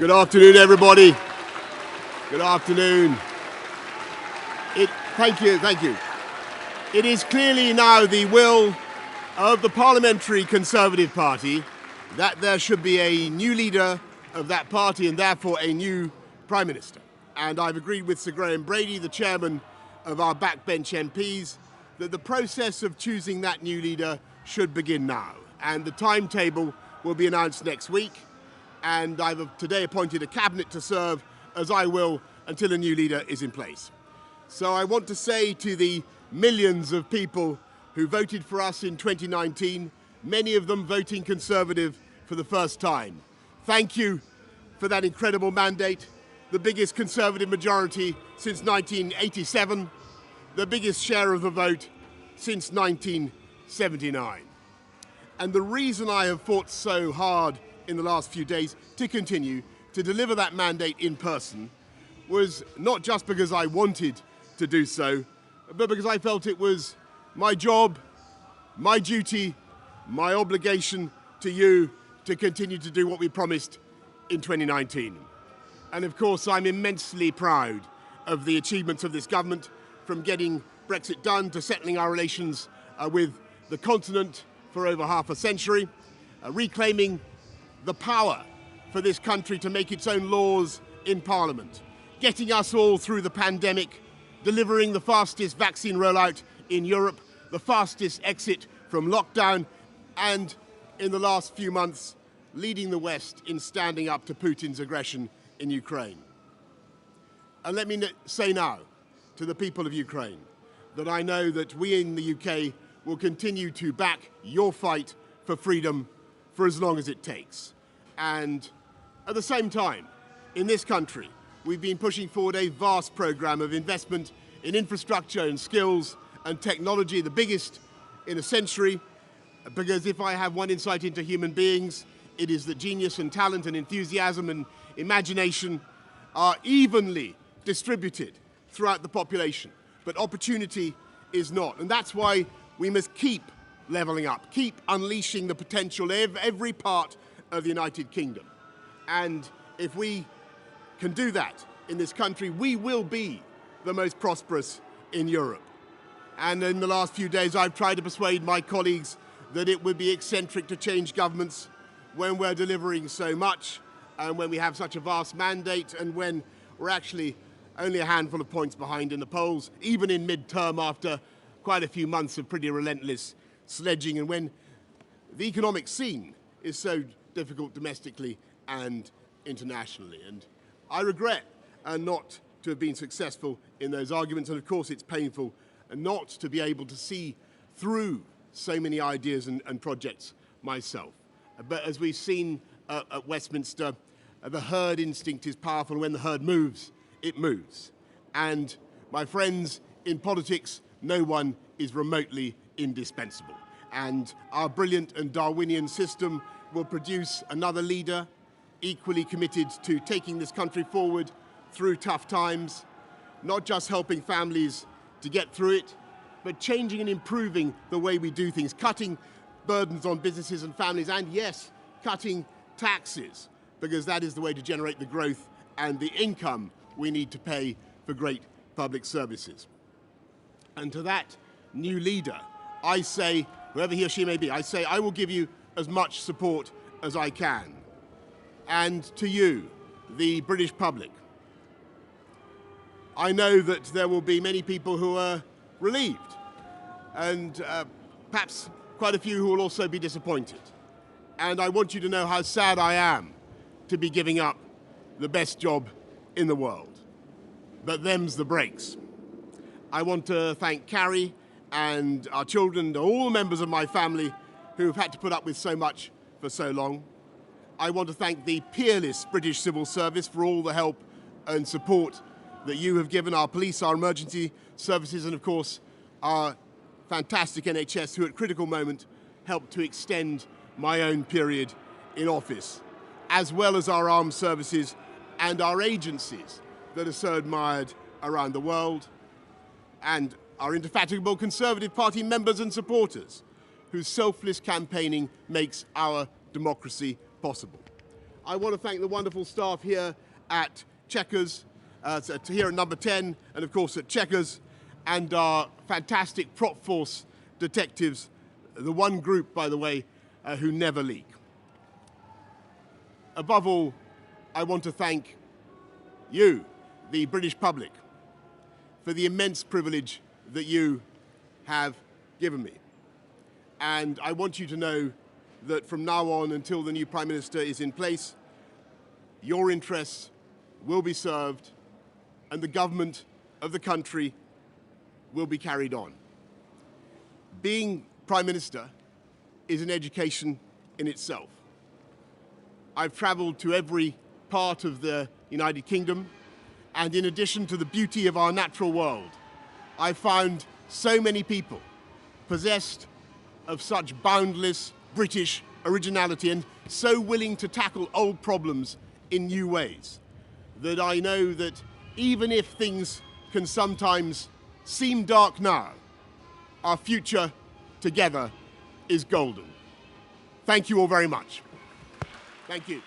Good afternoon, everybody. Good afternoon. Thank you. It is clearly now the will of the Parliamentary Conservative Party that there should be a new leader of that party and therefore a new Prime Minister. And I've agreed with Sir Graham Brady, the chairman of our backbench MPs, that the process of choosing that new leader should begin now. And the timetable will be announced next week. And I've today appointed a cabinet to serve, as I will, until a new leader is in place. So I want to say to the millions of people who voted for us in 2019, many of them voting Conservative for the first time, thank you for that incredible mandate, the biggest Conservative majority since 1987, the biggest share of the vote since 1979. And the reason I have fought so hard in the last few days to continue to deliver that mandate in person was not just because I wanted to do so, but because I felt it was my job, my duty, my obligation to you to continue to do what we promised in 2019. And of course, I'm immensely proud of the achievements of this government, from getting Brexit done to settling our relations with the continent for over half a century, reclaiming the power for this country to make its own laws in Parliament, getting us all through the pandemic, delivering the fastest vaccine rollout in Europe, the fastest exit from lockdown, and in the last few months, leading the West in standing up to Putin's aggression in Ukraine. And let me say now to the people of Ukraine that I know that we in the UK will continue to back your fight for freedom for as long as it takes. And at the same time, in this country, we've been pushing forward a vast programme of investment in infrastructure and skills and technology, the biggest in a century, because if I have one insight into human beings, it is that genius and talent and enthusiasm and imagination are evenly distributed throughout the population, but opportunity is not. And that's why we must keep levelling up, keep unleashing the potential of every part of the United Kingdom. And if we can do that in this country, we will be the most prosperous in Europe. And in the last few days, I've tried to persuade my colleagues that it would be eccentric to change governments when we're delivering so much, and when we have such a vast mandate, and when we're actually only a handful of points behind in the polls, even in mid-term after quite a few months of pretty relentless sledging, and when the economic scene is so difficult domestically and internationally. And I regret not to have been successful in those arguments, and of course it's painful not to be able to see through so many ideas and projects myself. But as we've seen at Westminster, the herd instinct is powerful. When the herd moves, it moves. And my friends, in politics, no one is remotely indispensable. And our brilliant and Darwinian system will produce another leader equally committed to taking this country forward through tough times, not just helping families to get through it, but changing and improving the way we do things, cutting burdens on businesses and families, and yes, cutting taxes, because that is the way to generate the growth and the income we need to pay for great public services. And to that new leader, I say, whoever he or she may be, I say I will give you as much support as I can. And to you, the British public, I know that there will be many people who are relieved, and perhaps quite a few who will also be disappointed. And I want you to know how sad I am to be giving up the best job in the world. But them's the breaks. I want to thank Carrie and our children and all the members of my family who have had to put up with so much for so long. I want to thank the peerless British civil service for all the help and support that you have given our police, our emergency services, and of course our fantastic NHS, who at critical moment helped to extend my own period in office, as well as our armed services and our agencies that are so admired around the world, and our indefatigable Conservative Party members and supporters, whose selfless campaigning makes our democracy possible. I want to thank the wonderful staff here at Chequers, here at number 10, and of course at Chequers, and our fantastic prop force detectives, the one group, by the way, who never leak. Above all, I want to thank you, the British public, for the immense privilege that you have given me. And I want you to know that from now on until the new Prime Minister is in place, your interests will be served and the government of the country will be carried on. Being Prime Minister is an education in itself. I've travelled to every part of the United Kingdom, and in addition to the beauty of our natural world, I've found so many people possessed of such boundless British originality and so willing to tackle old problems in new ways that I know that even if things can sometimes seem dark now, our future together is golden. Thank you all very much. Thank you.